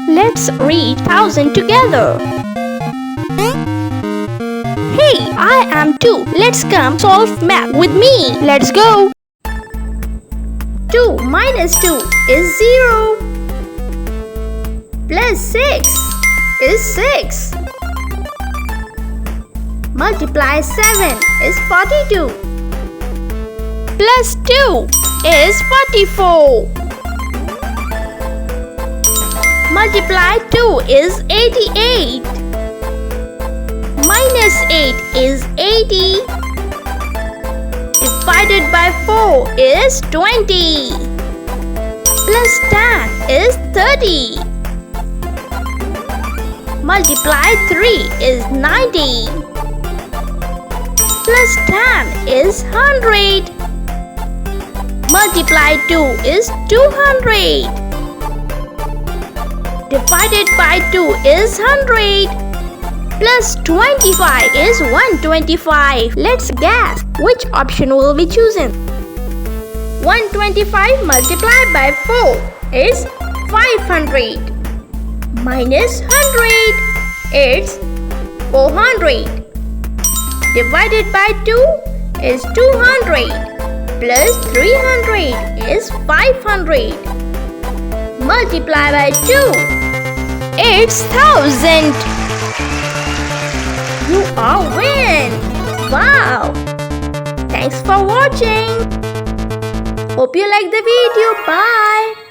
Let's read 1000 together. Hey, I am 2. Let's come solve math with me. Let's go. 2 minus 2 is 0. Plus 6 is 6. Multiply 7 is 42. Plus 2 is 44. Multiply 2 is 88. Minus 8 is 80. Divided by 4 is 20. Plus 10 is 30. Multiply 3 is 90. Plus 10 is 100. Multiply 2 is 200. Divided by 2 is 100. Plus 25 is 125. Let's guess which option will be chosen. 125 multiplied by 4 is 500. Minus 100, it's 400. Divided by 2 is 200. Plus 300 is 500. Multiply by 2, it's 1000. You all win! Wow! Thanks for watching. Hope you like the video. Bye!